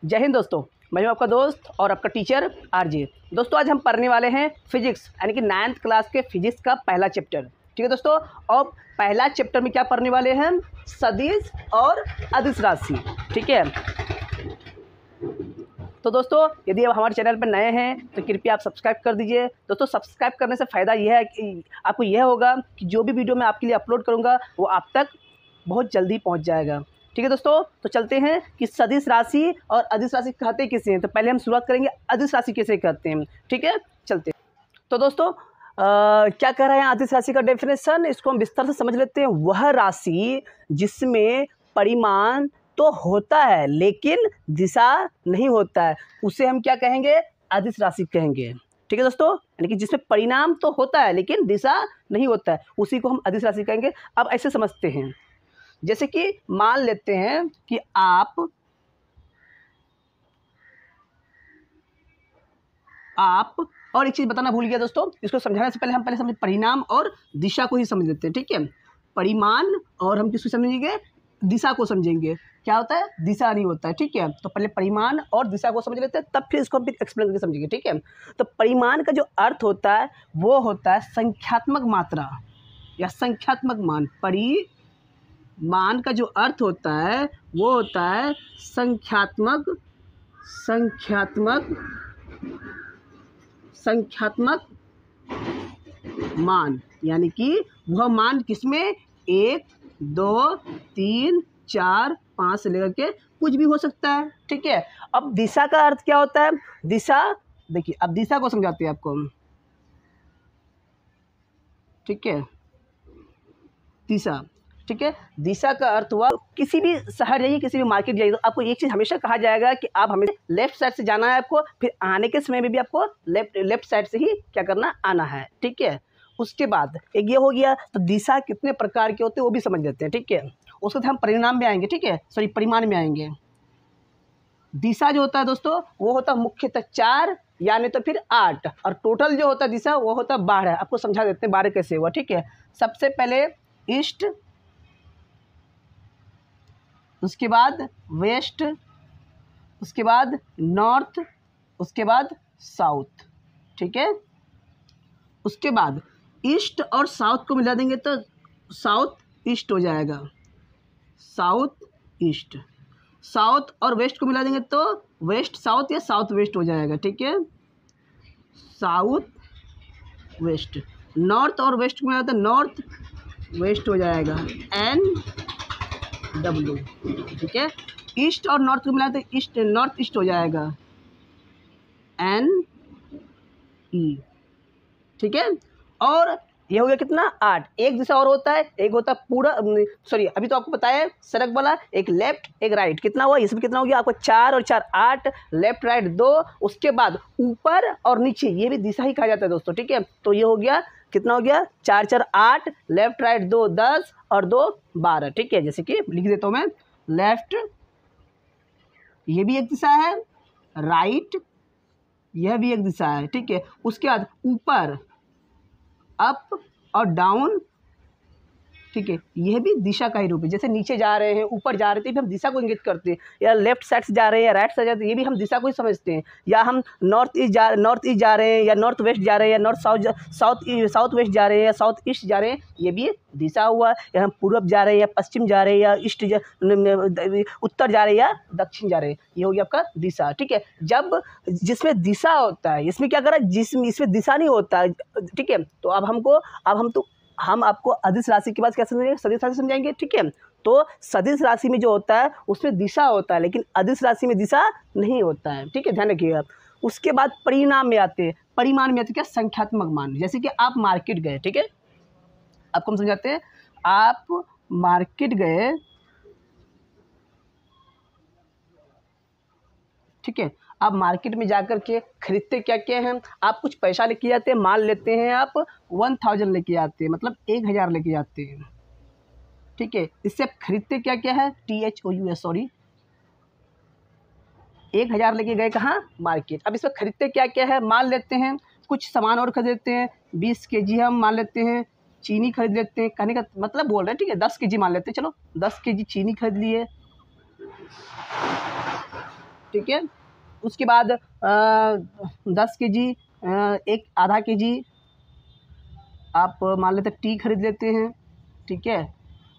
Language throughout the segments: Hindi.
जय हिंद दोस्तों, मैं हूं आपका दोस्त और आपका टीचर आरजे। दोस्तों आज हम पढ़ने वाले हैं फिजिक्स यानी कि 9th क्लास के फिजिक्स का पहला चैप्टर। ठीक है दोस्तों, और पहला चैप्टर में क्या पढ़ने वाले हैं हम? सदिश और अदिश राशि। ठीक है, तो दोस्तों यदि आप हमारे चैनल पर नए हैं तो कृपया आप सब्सक्राइब कर दीजिए। दोस्तों सब्सक्राइब करने से फ़ायदा यह है कि आपको यह होगा कि जो भी वीडियो मैं आपके लिए अपलोड करूँगा वो आप तक बहुत जल्दी पहुँच जाएगा। ठीक है दोस्तों, तो चलते हैं कि सदिश राशि और अदिश राशि कहते किसे हैं। तो पहले हम शुरुआत करेंगे अदिश राशि कैसे कहते हैं। ठीक है, चलते हैं। तो दोस्तों क्या कह रहे हैं अदिश राशि का डेफिनेशन, इसको हम विस्तार से समझ लेते हैं। वह राशि जिसमें परिमाण तो होता है लेकिन दिशा नहीं होता है, उसे हम क्या कहेंगे? अदिश राशि कहेंगे। ठीक है दोस्तों, यानी कि जिसमें परिणाम तो होता है लेकिन दिशा नहीं होता है, उसी को हम अदिश राशि कहेंगे। अब ऐसे समझते हैं, जैसे कि मान लेते हैं कि आप और एक चीज़ बताना भूल गया दोस्तों, इसको समझाने से पहले हम समझ परिणाम और दिशा को ही समझ लेते हैं। ठीक है, परिमाण और हम किसको समझेंगे? दिशा को समझेंगे। क्या होता है? दिशा नहीं होता है। ठीक है, तो पहले परिमाण और दिशा को समझ लेते हैं, तब फिर इसको हम एक्सप्लेन करके समझेंगे। ठीक है, तो परिमाण का जो अर्थ होता है वो होता है संख्यात्मक मात्रा या संख्यात्मक मान। परिमाण का जो अर्थ होता है वो होता है संख्यात्मक मान, यानी कि वह मान किसमें 1, 2, 3, 4, 5 से लेकर के कुछ भी हो सकता है। ठीक है, अब दिशा का अर्थ क्या होता है? दिशा, देखिए अब दिशा को समझाते हैं आपको। ठीक है, दिशा, ठीक है, दिशा का अर्थ हुआ किसी भी शहर जाइए, किसी भी मार्केट जाइए, तो आपको एक चीज़ हमेशा कहा जाएगा कि आप हमें लेफ्ट साइड से जाना है आपको, फिर आने के समय में भी आपको लेफ्ट साइड से ही क्या करना? आना है। ठीक है, उसके बाद एक ये हो गया, तो दिशा कितने प्रकार के होते हैं वो भी समझ लेते हैं। ठीक है, उसके बाद हम परिणाम में आएंगे। ठीक है, सॉरी परिमाण में आएंगे। दिशा जो होता है दोस्तों वो होता है मुख्यतः 4 या नहीं तो फिर 8, और टोटल जो होता है दिशा वो होता है 12। आपको समझा देते हैं 12 कैसे हुआ। ठीक है, सबसे पहले ईस्ट, उसके बाद वेस्ट, उसके बाद नॉर्थ, उसके बाद साउथ। ठीक है, उसके बाद ईस्ट और साउथ को मिला देंगे तो साउथ ईस्ट हो जाएगा, साउथ ईस्ट। साउथ और वेस्ट को मिला देंगे तो वेस्ट साउथ या साउथ वेस्ट हो जाएगा। ठीक है, साउथ वेस्ट। नॉर्थ और वेस्ट को मिला तो नॉर्थ वेस्ट हो जाएगा, NW। ठीक है, ईस्ट और नॉर्थ को मिला तो ईस्ट नॉर्थ ईस्ट हो जाएगा, NE। ठीक है, और ये हो गया कितना? 8। एक दिशा और होता है, एक होता है पूरा, सॉरी अभी तो आपको बताया सड़क वाला, एक लेफ्ट एक राइट। कितना हुआ? इसमें कितना हो गया आपको? 4 और 4 8, लेफ्ट राइट 2। उसके बाद ऊपर और नीचे, ये भी दिशा ही कहा जाता है दोस्तों। ठीक है, तो ये हो गया कितना हो गया? 4 4 8, लेफ्ट राइट 2 10 और 2 12। ठीक है, जैसे कि लिख देता हूँ मैं, लेफ्ट ये भी एक दिशा है, राइट यह भी एक दिशा है। ठीक है, उसके बाद ऊपर अप और डाउन। ठीक है, यह भी दिशा का ही रूप है। जैसे नीचे जा रहे हैं, ऊपर जा रहे थे, भी हम दिशा को इंगित करते हैं, या लेफ्ट साइड से जा रहे हैं या राइट साइड जा रहे हैं, ये भी हम दिशा को ही समझते हैं। या हम नॉर्थ ईस्ट जा रहे हैं या नॉर्थ वेस्ट जा रहे हैं, या नॉर्थ साउथ वेस्ट जा रहे हैं या साउथ ईस्ट जा रहे हैं, ये भी दिशा हुआ। या हम पूर्व जा रहे हैं या पश्चिम जा रहे हैं या उत्तर जा रहे हैं या दक्षिण जा रहे हैं, ये हो गया आपका दिशा। ठीक है, जब जिसमें दिशा होता है, इसमें क्या कर रहा है? इसमें दिशा नहीं होता है। ठीक है, तो हम आपको अदिश राशि के बाद क्या समझेंगे? सदिश राशि समझाएंगे। ठीक है, तो सदिश राशि में जो होता है उसमें दिशा होता है लेकिन अदिश राशि में दिशा नहीं होता है। ठीक है, ध्यान रखिएगा। उसके बाद परिणाम में आते हैं, परिमाण में आते क्या? संख्यात्मक मान। जैसे कि आप मार्केट गए, ठीक है, आपको हम समझाते हैं। आप मार्केट गए, ठीक है, आप मार्केट में जाकर के खरीदते क्या क्या हैं? आप कुछ पैसा लेके जाते हैं, माल लेते हैं, आप 1000 लेके आते हैं, मतलब 1000 लेके जाते हैं। ठीक है, इससे आप खरीदते क्या क्या है? THOUS, सॉरी 1000 लेके गए कहाँ? मार्केट। अब इसमें खरीदते क्या क्या है? माल लेते हैं, कुछ सामान और खरीदते हैं, 20 kg हम मान लेते हैं, चीनी खरीद लेते हैं। कहने का मतलब बोल रहे हैं, ठीक है, 10 kg मान लेते हैं, चलो 10 kg चीनी खरीद लिए, ठीक है। उसके बाद 10 केजी, एक आधा केजी आप मान लेते टी खरीद लेते हैं, ठीक है।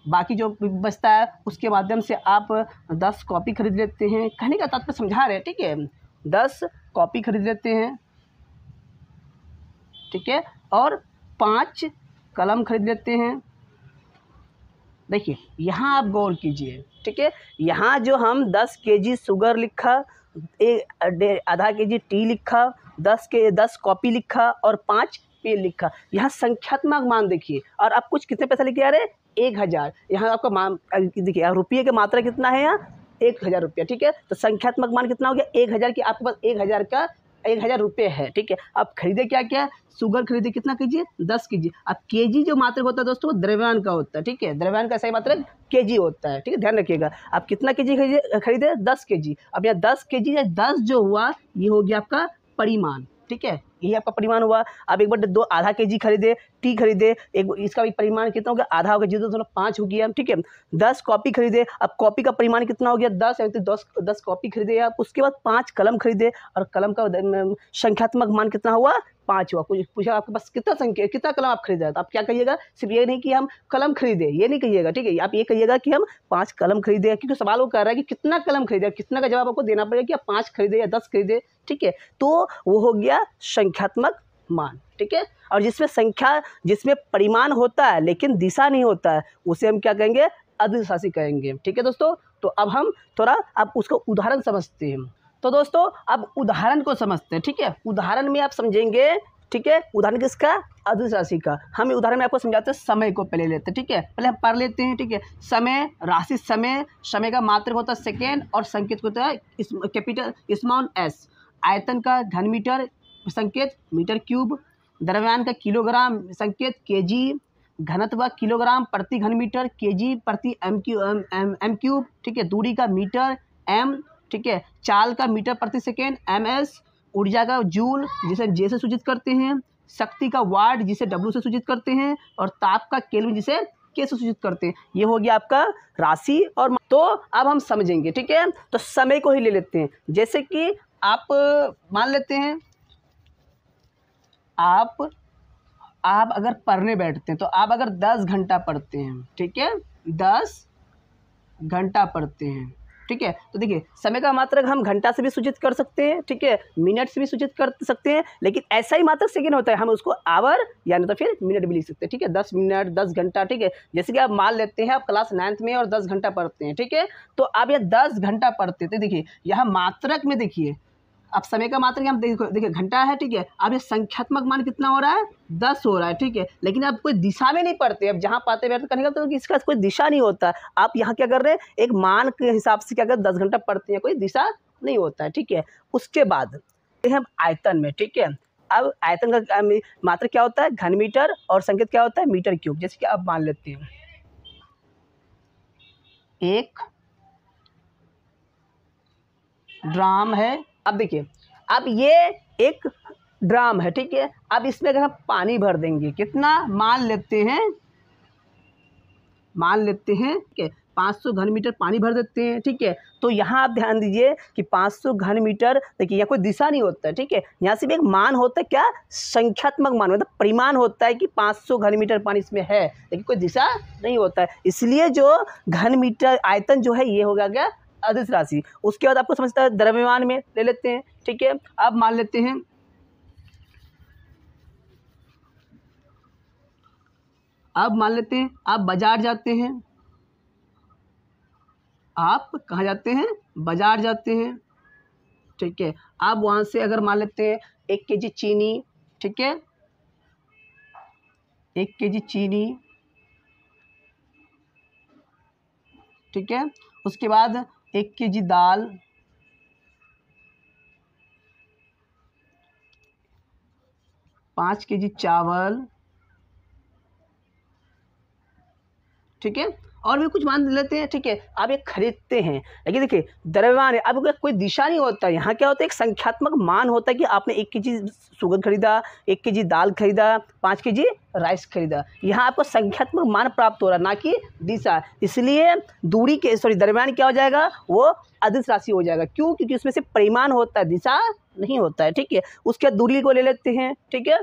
बाकी जो बचता है उसके माध्यम से आप 10 कॉपी खरीद लेते हैं। कहने का तात्पर्य समझा रहे हैं, ठीक है। 10 कॉपी खरीद लेते हैं, ठीक है, और 5 कलम खरीद लेते हैं। देखिए यहाँ आप गौर कीजिए, ठीक है। यहाँ जो हम 10 केजी शुगर लिखा, आधा केजी टी लिखा, 10 कॉपी लिखा और 5 पेन लिखा। यहाँ संख्यात्मक मान देखिए, और आप कुछ कितने पैसा लेके आ रहे हैं, 1000। यहाँ आपका मान देखिए, रुपये का मात्रा कितना है यहाँ, 1000 रुपया, ठीक है। तो संख्यात्मक मान कितना हो गया, 1000 की आपके पास 1000 रुपये है, ठीक है। आप खरीदे क्या क्या, शुगर खरीदे कितना कीजिए, 10 केजी। अब केजी जो मात्रक होता है दोस्तों वो द्रव्यमान का होता है, ठीक है। द्रव्यमान का सही मात्रक केजी होता है, ठीक है, ध्यान रखिएगा। आप कितना केजी खरीदे, 10 केजी। अब यहाँ 10 केजी या 10 जो हुआ ये हो गया आपका परिमाण, ठीक है, यही आपका परिमाण हुआ। अब एक बार 2 आधा केजी खरीदे, टी खरीदे, एक इसका भी परिमाण कितना हो गया, आधा हो गया, 0.5 हो गया, ठीक है। 10 कॉपी खरीदे, अब कॉपी का परिमाण कितना हो गया, 10 है, तो 10 कॉपी खरीदे आप। उसके बाद 5 कलम खरीदे, और कलम का संख्यात्मक मान कितना हुआ, 5 हुआ। कुछ पूछा आपके पास कितना कलम आप खरीदे, तो आप क्या कहिएगा, सिर्फ ये नहीं कि हम कलम खरीदे, ये नहीं कहिएगा, ठीक है। आप ये कहिएगा कि हम 5 कलम खरीदे, क्योंकि सवाल वो कर रहा है कि कितना कलम खरीदे, कितना का जवाब आपको देना पड़ेगा कि आप 5 खरीदे या 10 खरीदे, ठीक है। तो वो हो गया संख्यात्मक मान, ठीक है। और जिसमें परिमाण होता है लेकिन दिशा नहीं होता है, उसे हम क्या कहेंगे, अदिश राशि कहेंगे, ठीक है दोस्तों। तो अब हम थोड़ा अब उसको उदाहरण समझते हैं। तो दोस्तों अब उदाहरण को समझते हैं, ठीक है। उदाहरण में आप समझेंगे, ठीक है, उदाहरण किसका, अदिश राशि का। हम उदाहरण में आपको समझाते हैं, समय को पहले लेते हैं, ठीक है। पहले हम पढ़ लेते हैं, ठीक है। समय, राशि समय का मात्रक होता है सेकेंड, और संकेत होता है कैपिटल स्मॉल एस। आयतन का घन मीटर, संकेत मीटर क्यूब। द्रव्यमान का किलोग्राम, संकेत केजी। घनत्व किलोग्राम प्रति घन मीटर, केजी प्रति एम क्यूब, ठीक है। दूरी का मीटर, एम, ठीक है। चाल का मीटर प्रति सेकेंड, एम एस। ऊर्जा का जूल, जिसे जे से सूचित करते हैं। शक्ति का वाट, जिसे डब्ल्यू से सूचित करते हैं। और ताप का केल्विन, जिसे के से सूचित करते हैं। ये हो गया आपका राशि। और तो अब हम समझेंगे, ठीक है। तो समय को ही ले लेते हैं। जैसे कि आप मान लेते हैं, आप अगर पढ़ने बैठते हैं, तो आप अगर 10 घंटा पढ़ते हैं, ठीक है, 10 घंटा पढ़ते हैं, ठीक है। तो देखिए समय का मात्रक हम घंटा से भी सूचित कर सकते हैं, ठीक है, मिनट से भी सूचित कर सकते हैं, लेकिन ऐसा ही मात्रक सेकेंड होता है, हम उसको आवर यानी तो फिर मिनट भी लिख सकते हैं, ठीक है। 10 मिनट, 10 घंटा, ठीक है। जैसे कि आप मान लेते हैं आप क्लास 9th में और 10 घंटा पढ़ते हैं, ठीक है। तो आप ये 10 घंटा पढ़ते थे, देखिए यहाँ मात्रक में देखिए, अब समय का मात्रक हम देखिए घंटा है, ठीक है। अब ये संख्यात्मक मान कितना हो रहा है, 10 हो रहा है, ठीक है। लेकिन आप कोई दिशा में नहीं पढ़ते, अब जहाँ पाते बैठते करने का तो इसका कोई दिशा नहीं होता। आप यहाँ क्या कर रहे हैं, एक मान के हिसाब से क्या कर 10 घंटा पढ़ते हैं, कोई दिशा नहीं होता है, ठीक है। उसके बाद हम आयतन में, ठीक है। अब आयतन का मात्रक क्या होता है, घन मीटर, और संकेत क्या होता है, मीटर क्यूब। जैसे कि आप मान लेते हैं 1 ड्राम है। अब देखिए, अब ये एक ड्राम है, ठीक है। अब इसमें अगर हम पानी भर देंगे, कितना, मान लेते हैं, ठीक है, 500 घन मीटर पानी भर देते हैं, ठीक है। तो यहाँ आप ध्यान दीजिए कि 500 घन मीटर, देखिए यहाँ कोई दिशा नहीं होता है, ठीक है। यहाँ सिर्फ एक मान होता है, क्या, संख्यात्मक मान, मतलब परिमाण होता है कि 500 घन मीटर पानी इसमें है, लेकिन कोई दिशा नहीं होता है। इसलिए जो घन मीटर आयतन जो है ये होगा क्या, अदिश राशि। उसके बाद आपको समझता है द्रव्यमान में ले लेते हैं, ठीक है। अब मान लेते हैं, आप बाजार जाते हैं, आप कहाँ जाते हैं, बाजार जाते हैं, ठीक है। आप वहाँ से अगर मान लेते हैं 1 केजी चीनी, ठीक है, 1 केजी चीनी, ठीक है। उसके बाद 1 केजी दाल, 5 केजी चावल, ठीक है। और भी कुछ मान लेते हैं, ठीक है। आप ये खरीदते हैं, लेकिन देखिए द्रव्यमान है, अब कोई दिशा नहीं होता है। यहाँ क्या होता है, एक संख्यात्मक मान होता है कि आपने 1 केजी शुगर खरीदा, 1 केजी दाल खरीदा, 5 केजी राइस खरीदा। यहाँ आपको संख्यात्मक मान प्राप्त हो रहा है, ना कि दिशा। इसलिए दूरी के द्रव्यमान क्या हो जाएगा, वो अदिश राशि हो जाएगा। क्यों? क्योंकि उसमें से परिमाण होता है, दिशा नहीं होता है, ठीक है। उसके बाद दूरी को ले लेते हैं, ठीक है।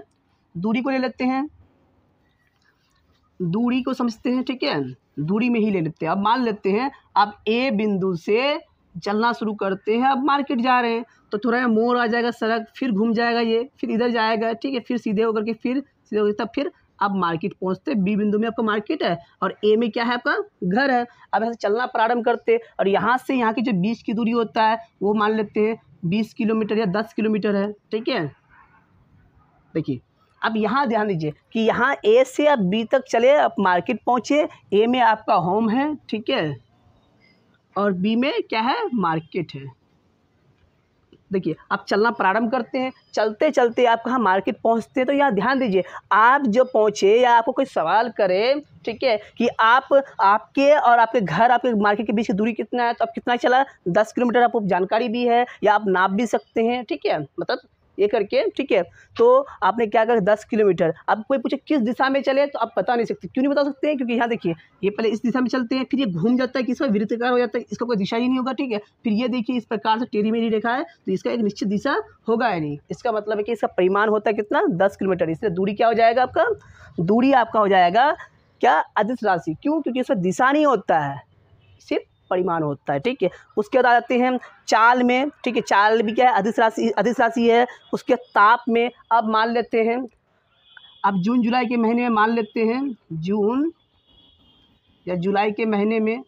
दूरी को ले लेते हैं, दूरी को समझते हैं, ठीक है। दूरी में ही ले लेते हैं। अब मान लेते हैं आप ए बिंदु से चलना शुरू करते हैं, अब मार्केट जा रहे हैं, तो थोड़ा मोड़ आ जाएगा सड़क, फिर घूम जाएगा ये, फिर इधर जाएगा, ठीक है, फिर सीधे होकर के फिर सीधे होकर तब फिर आप मार्केट पहुंचते। बी बिंदु में आपका मार्केट है और ए में क्या है, आपका घर है। अब ऐसे चलना प्रारंभ करते और यहाँ से यहाँ की जो 20 की दूरी होता है वो मान लेते हैं 20 किलोमीटर या 10 किलोमीटर है, ठीक है। देखिए अब यहाँ ध्यान दीजिए कि यहाँ ए से आप बी तक चले, आप मार्केट पहुँचे, ए में आपका होम है, ठीक है, और बी में क्या है, मार्केट है। देखिए आप चलना प्रारंभ करते हैं, चलते चलते आप कहाँ मार्केट पहुँचते हैं। तो यहाँ ध्यान दीजिए, आप जो पहुँचे या आपको कोई सवाल करे, ठीक है, कि आपके और आपके घर, आपके मार्केट के बीच की दूरी कितना है, तो आप कितना चला, 10 किलोमीटर आपको जानकारी भी है या आप नाप भी सकते हैं, ठीक है, मतलब ये करके, ठीक है। तो आपने क्या करा, 10 किलोमीटर। अब कोई पूछे किस दिशा में चले, तो आप बता नहीं सकते। क्यों नहीं बता सकते हैं? क्योंकि यहाँ देखिए ये पहले इस दिशा में चलते हैं, फिर ये घूम जाता है, कि इसका वृत्ताकार हो जाता है, इसका कोई दिशा ही नहीं होगा, ठीक है। फिर ये देखिए इस प्रकार से टेढ़ी मेढ़ी रेखा है, तो इसका एक निश्चित दिशा होगा या नहीं। इसका मतलब है कि इसका परिमाण होता है कितना, 10 किलोमीटर। इसलिए दूरी क्या हो जाएगा, आपका दूरी आपका हो जाएगा क्या, अदिश राशि। क्यों? क्योंकि इसमें दिशा नहीं होता है, सिर्फ परिमाण होता है, ठीक है। उसके बाद आ जाते हैं चाल में, ठीक है। चाल भी क्या है, अदिश राशि है। उसके ताप में अब मान लेते हैं, अब जून जुलाई के महीने में मान लेते हैं, जून या जुलाई के महीने में,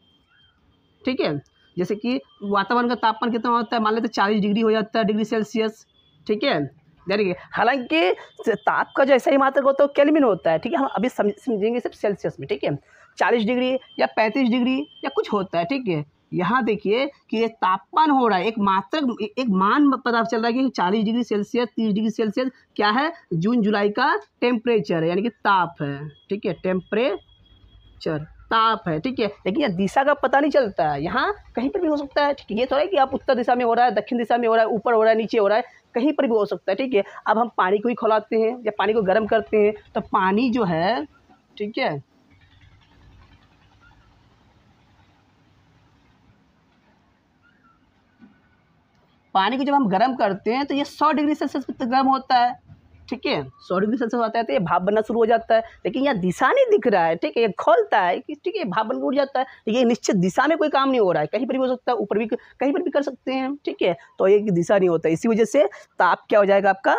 ठीक है। जैसे कि वातावरण का तापमान कितना होता है, मान लेते हैं 40 डिग्री हो जाता है, डिग्री सेल्सियस, ठीक है। देखिए हालांकि ताप का जो ऐसा ही मात्रक होता है वो केल्विन होता है, ठीक है। हम अभी समझेंगे सिर्फ सेल्सियस में, ठीक है। 40 डिग्री या 35 डिग्री या कुछ होता है, ठीक है। यहाँ देखिए कि ये तापमान हो रहा है, एक मात्रक, एक मान पता चल रहा है कि 40 डिग्री सेल्सियस, 30 डिग्री सेल्सियस क्या है, जून जुलाई का टेम्परेचर है, यानी कि ताप है, ठीक है, टेम्परेचर ताप है, ठीक है। लेकिन यहाँ दिशा का पता नहीं चलता है, यहाँ कहीं पर भी हो सकता है, ठीक है। ये तो है कि आप उत्तर दिशा में हो रहा है, दक्षिण दिशा में हो रहा है, ऊपर हो रहा है, नीचे हो रहा है, कहीं पर भी हो सकता है, ठीक है। अब हम पानी को ही खौलाते हैं या पानी को गर्म करते हैं, तो पानी जो है, ठीक है, पानी को जब हम गर्म करते हैं तो ये 100 डिग्री सेल्सियस पर गर्म होता है, ठीक है। 100 डिग्री सेल्सियस होता है तो ये भाप बनना शुरू हो जाता है। लेकिन यहाँ दिशा नहीं दिख रहा है, ठीक है, ये खोलता है, ठीक है, भाप बन के उड़ जाता है। ये निश्चित दिशा में कोई काम नहीं हो रहा है, कहीं पर भी हो सकता है, ऊपर भी कहीं पर भी कर सकते हैं, ठीक है। तो ये दिशा नहीं होता है, इसी वजह से ताप क्या हो जाएगा आपका,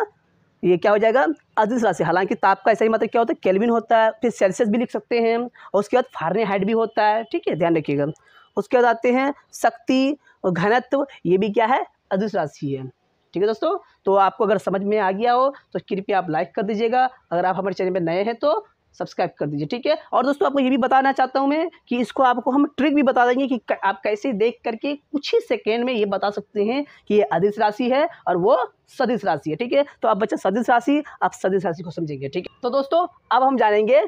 ये क्या हो जाएगा, अदिश राशि। हालांकि ताप का ऐसा ही मतलब क्या होता है, केल्विन होता है, फिर सेल्सियस भी लिख सकते हैं, और उसके बाद फारेनहाइट भी होता है, ठीक है, ध्यान रखिएगा। उसके बाद आते हैं शक्ति और घनत्व, ये भी क्या है, अदिश राशि है, ठीक है दोस्तों। तो आपको अगर समझ में आ गया हो तो कृपया आप लाइक कर दीजिएगा, अगर आप हमारे चैनल में नए हैं तो सब्सक्राइब कर दीजिए, ठीक है। और दोस्तों आपको ये भी बताना चाहता हूँ मैं कि इसको आपको हम ट्रिक भी बता देंगे कि आप कैसे देख करके कुछ ही सेकेंड में ये बता सकते हैं कि ये अदिश राशि है और वो सदिश राशि है, ठीक है। तो आप बच्चे सदिश राशि, आप सदिश राशि को समझेंगे, ठीक है। तो दोस्तों अब हम जानेंगे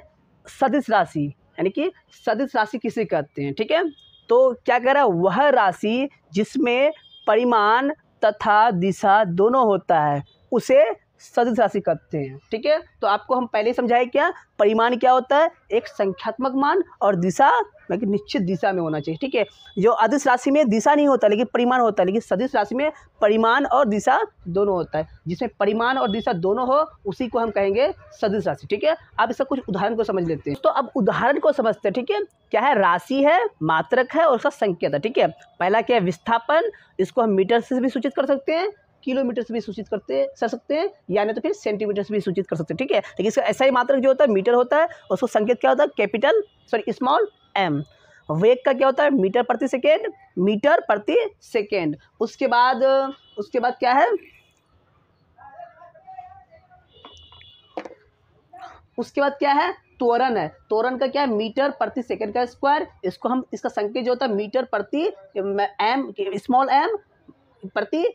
सदिश राशि, यानी कि सदिश राशि किसे कहते हैं, ठीक है। तो क्या कह रहा है, वह राशि जिसमें परिमाण तथा दिशा दोनों होता है उसे सदिश राशि कहते हैं, ठीक है। तो आपको हम पहले समझाए क्या, परिमाण क्या होता है, एक संख्यात्मक मान, और दिशा मतलब निश्चित दिशा में होना चाहिए, ठीक है। जो अदिश राशि में दिशा नहीं होता लेकिन परिमाण होता है, लेकिन सदिश राशि में परिमाण और दिशा दोनों होता है। जिसमें परिमाण और दिशा दोनों हो उसी को हम कहेंगे सदिश राशि, ठीक है। अब इसका कुछ उदाहरण को समझ लेते हैं। तो अब उदाहरण को समझते हैं, ठीक है। क्या है, राशि है, मात्रक है और उसका संकेत है, ठीक है। पहला क्या है, विस्थापन, इसको हम मीटर से भी सूचित कर सकते हैं, किलोमीटर से भी सूचित कर सकते हैं, या नहीं तो फिर सेंटीमीटर से भी सूचित कर सकते हैं, ठीक है। लेकिन इसका ऐसा ही मात्रक जो होता है मीटर होता है, उसको संकेत क्या होता है, कैपिटल स्मॉल m। वेग का क्या होता है, मीटर प्रति सेकेंड, मीटर प्रति सेकेंड। उसके बाद क्या है, उसके बाद क्या है, त्वरण है। त्वरण का क्या है, मीटर प्रति सेकंड का स्क्वायर। इसको हम, इसका संकेत जो होता है मीटर प्रति एम, स्मॉल एम प्रति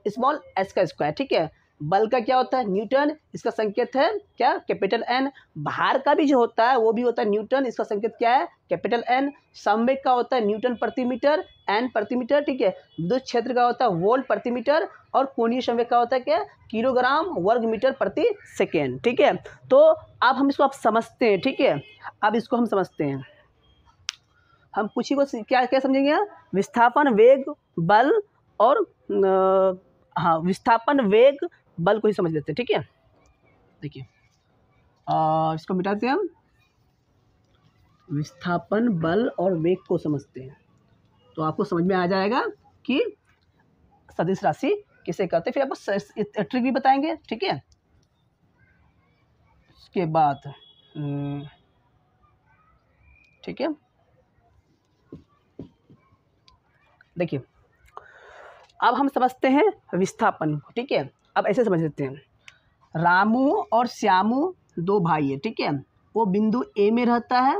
स्मॉल एस का स्क्वायर, ठीक है। बल का क्या होता है न्यूटन, इसका संकेत है क्या कैपिटल एन। भार का भी जो होता है वो भी होता है न्यूटन, इसका संकेत क्या है कैपिटल एन। संवेग का होता है न्यूटन प्रति मीटर, एन प्रति मीटर, ठीक है। विद्युत क्षेत्र का होता है वोल्ट प्रति मीटर, और कोणीय संवेग का होता है क्या किलोग्राम वर्ग मीटर प्रति सेकेंड, ठीक है। तो अब हम इसको आप समझते हैं, ठीक है। अब इसको हम समझते हैं, हम कुछ ही को क्या क्या समझेंगे, विस्थापन वेग बल और हाँ विस्थापन वेग बल को ही समझ लेते हैं, ठीक है। देखिए इसको मिटाते हैं हम, विस्थापन बल और वेग को समझते हैं तो आपको समझ में आ जाएगा कि सदिश राशि किसे कहते हैं। फिर आपको ट्रिक भी बताएंगे, ठीक है। उसके बाद ठीक है, देखिए अब हम समझते हैं विस्थापन, ठीक है। अब ऐसे समझ लेते हैं, रामू और श्यामू दो भाई है, ठीक है। वो बिंदु ए में रहता है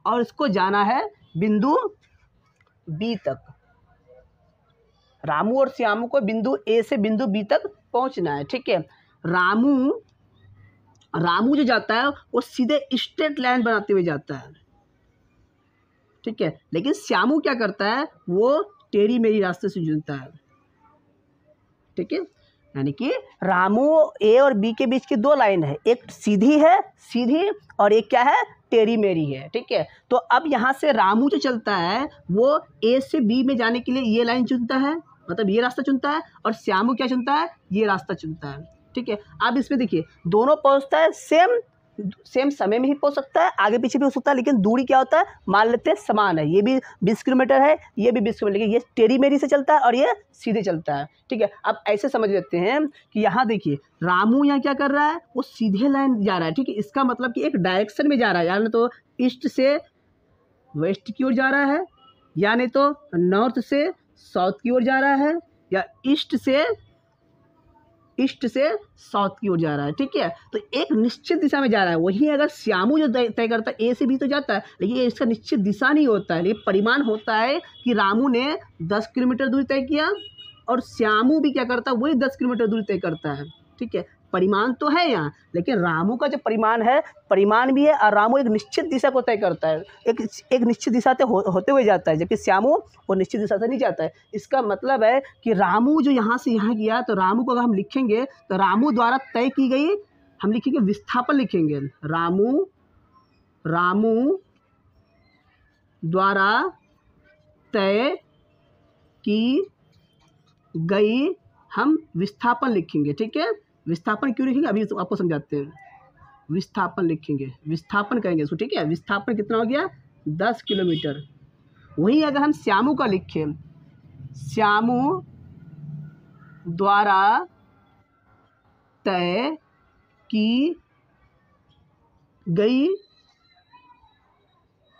और इसको जाना है बिंदु बी तक। रामू और श्यामू को बिंदु ए से बिंदु बी तक पहुंचना है, ठीक है। रामू जो जाता है वो सीधे स्ट्रेट लाइन बनाते हुए जाता है, ठीक है। लेकिन श्यामू क्या करता है वो टेढ़ी मेढ़ी रास्ते से चुनता है, ठीक है। यानी कि रामू ए और बी के बीच की दो लाइन है, एक सीधी है सीधी और एक क्या है टेढ़ी मेढ़ी है, ठीक है। तो अब यहाँ से रामू जो चलता है वो ए से बी में जाने के लिए ये लाइन चुनता है, मतलब ये रास्ता चुनता है, और श्यामू क्या चुनता है ये रास्ता चुनता है, ठीक है। अब इसमें देखिए दोनों पहुँचता है सेम समय में ही पहुंच सकता है, आगे पीछे भी हो सकता है, लेकिन दूरी क्या होता है मान लेते हैं समान है। ये भी 20 किलोमीटर है, ये भी 20 किलोमीटर, लेकिन ये टेढ़ी मेढ़ी से चलता है और ये सीधे चलता है, ठीक है। अब ऐसे समझ लेते हैं कि यहाँ देखिए रामू यहाँ क्या कर रहा है वो सीधे लाइन जा रहा है, ठीक है। इसका मतलब कि एक डायरेक्शन में जा रहा है, यानी तो ईस्ट से वेस्ट की ओर जा रहा है, यानी तो नॉर्थ से साउथ की ओर जा रहा है, या ईस्ट से साउथ की ओर जा रहा है, ठीक है। तो एक निश्चित दिशा में जा रहा है। वहीं अगर श्यामू जो तय करता है ए से बी तो जाता है, लेकिन ये इसका निश्चित दिशा नहीं होता है, लेकिन परिमाण होता है कि रामू ने 10 किलोमीटर दूरी तय किया और श्यामू भी क्या करता है वही 10 किलोमीटर दूरी तय करता है, ठीक है। परिमाण तो है यहाँ, लेकिन रामू का जो परिमाण है परिमाण भी है, और रामू एक निश्चित दिशा को तय करता है, एक निश्चित दिशा से होते हुए जाता है, जबकि श्यामू वो निश्चित दिशा से नहीं जाता है। इसका मतलब है कि रामू जो यहाँ से यहाँ गया, तो रामू को अगर हम लिखेंगे तो रामू द्वारा तय की गई, हम लिखेंगे विस्थापन लिखेंगे, रामू द्वारा तय की गई हम विस्थापन लिखेंगे, ठीक है। विस्थापन क्यों लिखेंगे अभी तो आपको समझाते हैं। विस्थापन लिखेंगे, विस्थापन कहेंगे इसको, ठीक है। विस्थापन कितना हो गया 10 किलोमीटर। वहीं अगर हम श्यामू का लिखें, श्यामू द्वारा तय की गई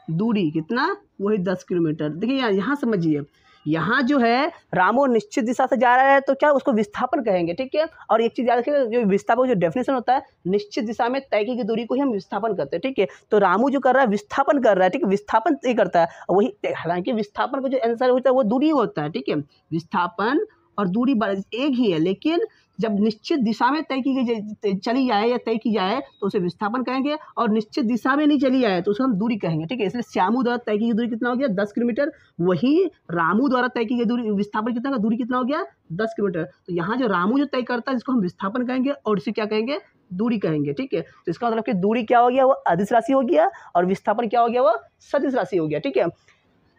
दूरी कितना वही 10 किलोमीटर। देखिए यहाँ समझिए, यहाँ जो है रामू निश्चित दिशा से जा रहा है तो क्या उसको विस्थापन कहेंगे, ठीक है। और एक चीज़ याद रखिएगा, जो विस्थापन जो डेफिनेशन होता है निश्चित दिशा में तय की गई दूरी को ही हम विस्थापन करते हैं, ठीक है। तो रामू जो कर रहा है विस्थापन कर रहा है, ठीक है, विस्थापन तय करता है वही, हालांकि विस्थापन का जो आंसर होता है वो दूरी होता है, ठीक है। विस्थापन और दूरी एक ही है, लेकिन जब निश्चित दिशा में तय की गई चली जाए या तय की जाए तो उसे विस्थापन कहेंगे, और निश्चित दिशा में नहीं चली जाए तो उसे हम दूरी कहेंगे, ठीक है। इसलिए श्यामू द्वारा तय की गई दूरी कितना हो गया 10 किलोमीटर, वहीं रामू द्वारा तय की गई दूरी विस्थापन कितना का दूरी कितना हो गया 10 किलोमीटर। तो यहाँ जो रामू जो तय करता है जिसको हम विस्थापन कहेंगे और इसे क्या कहेंगे दूरी कहेंगे, ठीक है। तो इसका मतलब कि दूरी क्या हो गया वो अदिश राशि हो गया, और विस्थापन क्या हो गया वो सदिश राशि हो गया, ठीक है।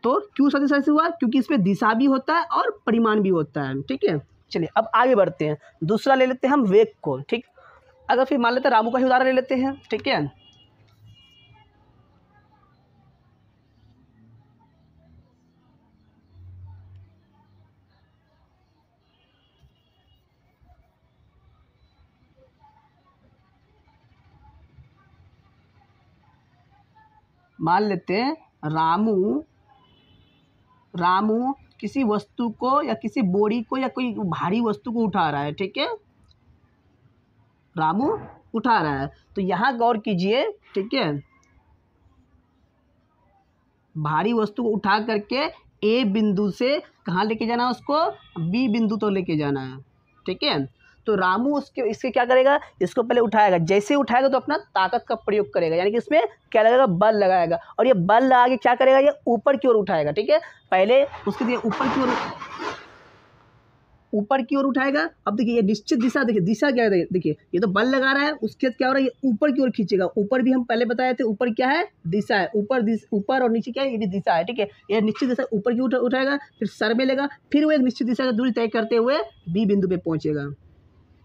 तो क्यों सदिश राशि हुआ, क्योंकि इसमें दिशा भी होता है और परिमाण भी होता है, ठीक है। चलिए अब आगे बढ़ते हैं, दूसरा ले लेते हैं हम वेग को, ठीक। अगर फिर मान लेते हैं रामू का ही उदाहरण ले लेते हैं, ठीक है। मान लेते हैं रामू किसी वस्तु को या किसी बोरी को या कोई भारी वस्तु को उठा रहा है, ठीक है। रामू उठा रहा है, तो यहाँ गौर कीजिए, ठीक है। भारी वस्तु को उठा करके ए बिंदु से कहाँ लेके जाना है उसको बी बिंदु तो लेके जाना है, ठीक है। तो रामू इसके क्या करेगा, इसको पहले उठाएगा, जैसे उठाएगा तो अपना ताकत का प्रयोग करेगा, यानी कि इसमें क्या लगेगा, बल लगाएगा, और ये बल लगा के क्या करेगा, ये ऊपर की ओर उठाएगा। ठीक है, पहले उसके लिए ऊपर की ओर उठाएगा। अब देखिए ये निश्चित दिशा, देखिए दिशा क्या है, देखिए ये तो बल लगा रहा है, उसके बाद क्या हो रहा है, ये ऊपर की ओर खींचेगा। ऊपर भी हम पहले बताए थे, ऊपर क्या है, दिशा है, ऊपर और नीचे क्या है, ये भी दिशा है। ठीक है, ये निश्चित दिशा ऊपर की उठाएगा, फिर सर में लेगा, फिर वो एक निश्चित दिशा की दूरी तय करते हुए बी बिंदु पे पहुंचेगा।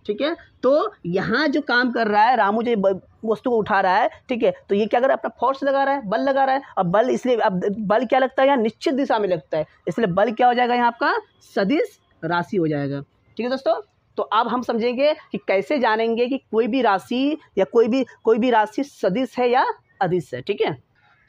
ठीक है, तो यहाँ जो काम कर रहा है रामू, जो वस्तु को उठा रहा है, ठीक है, तो ये क्या कर रहा है, अपना फोर्स लगा रहा है, बल लगा रहा है। अब बल इसलिए, अब बल क्या लगता है, यहाँ निश्चित दिशा में लगता है, इसलिए बल क्या हो जाएगा, यहाँ आपका सदिश राशि हो जाएगा। ठीक है दोस्तों, तो अब हम समझेंगे कि कैसे जानेंगे कि कोई भी राशि या कोई भी राशि सदिश है या अदिश है। ठीक है,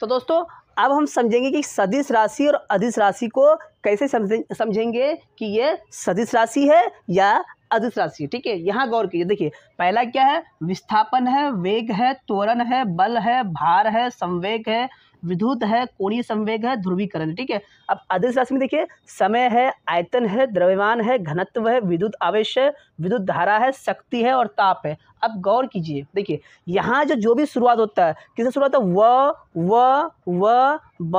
तो दोस्तों अब हम समझेंगे कि सदिश राशि और अदिश राशि को कैसे समझेंगे कि ये सदिश राशि है या अदिश राशि। ठीक है, यहाँ गौर कीजिए, देखिए पहला क्या है, विस्थापन है, वेग है, त्वरण है, बल है, भार है, संवेग है, विद्युत है, कोणीय संवेग है, ध्रुवीकरण। ठीक है, अब अदिश राशि में देखिए समय है, आयतन है, द्रव्यमान है, घनत्व है, विद्युत आवेश है, विद्युत धारा है, शक्ति है और ताप है। अब गौर कीजिए, देखिए यहाँ जो भी शुरुआत होता है, किससे शुरुआत है, व ब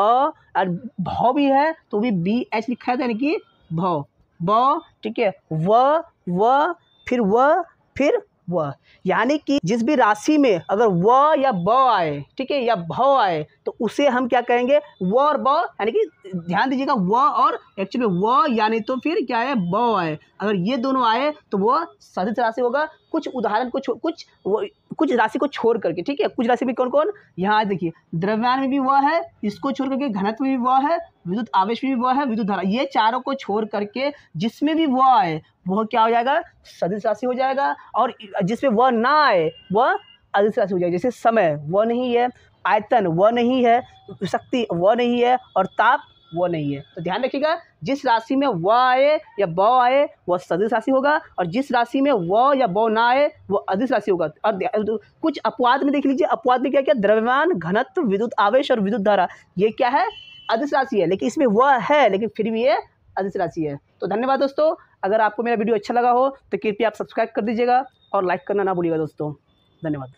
और भौ भी है तो भी बी एच लिखा है, यानी कि भौ ब। ठीक है, व फिर व, यानी कि जिस भी राशि में अगर व या ब आए, ठीक है, या भौ आए, तो उसे हम क्या कहेंगे, व और ब, यानी कि ध्यान दीजिएगा, व और एक्चुअली व यानी तो फिर क्या है, ब आए, अगर ये दोनों आए तो वो सदिश राशि होगा। कुछ उदाहरण कुछ राशि को छोड़ करके। ठीक है, कुछ राशि में कौन कौन, यहाँ देखिए द्रव्यमान में भी वह है, इसको छोड़ करके घनत्व में भी वह है, विद्युत आवेश में भी वह है, विद्युत धारा, ये चारों को छोड़ करके जिसमें भी वह आए वह क्या हो जाएगा, सदिश राशि हो जाएगा। और जिसमें वह ना आए वह अदिश राशि हो जाएगी। जैसे समय वह नहीं है, आयतन वह नहीं है, शक्ति वह नहीं है और ताप वो नहीं है। तो ध्यान रखिएगा, जिस राशि में व आए या ब आए वह सदिश राशि होगा, और जिस राशि में व या ब ना आए वह अदिश राशि होगा। और कुछ अपवाद में देख लीजिए, अपवाद में क्या क्या, द्रव्यमान, घनत्व, विद्युत आवेश और विद्युत धारा, ये क्या है, अदिश राशि है, लेकिन इसमें वह है लेकिन फिर भी ये अदिश राशि है। तो धन्यवाद दोस्तों, अगर आपको मेरा वीडियो अच्छा लगा हो तो कृपया आप सब्सक्राइब कर दीजिएगा और लाइक करना ना भूलिएगा दोस्तों। धन्यवाद।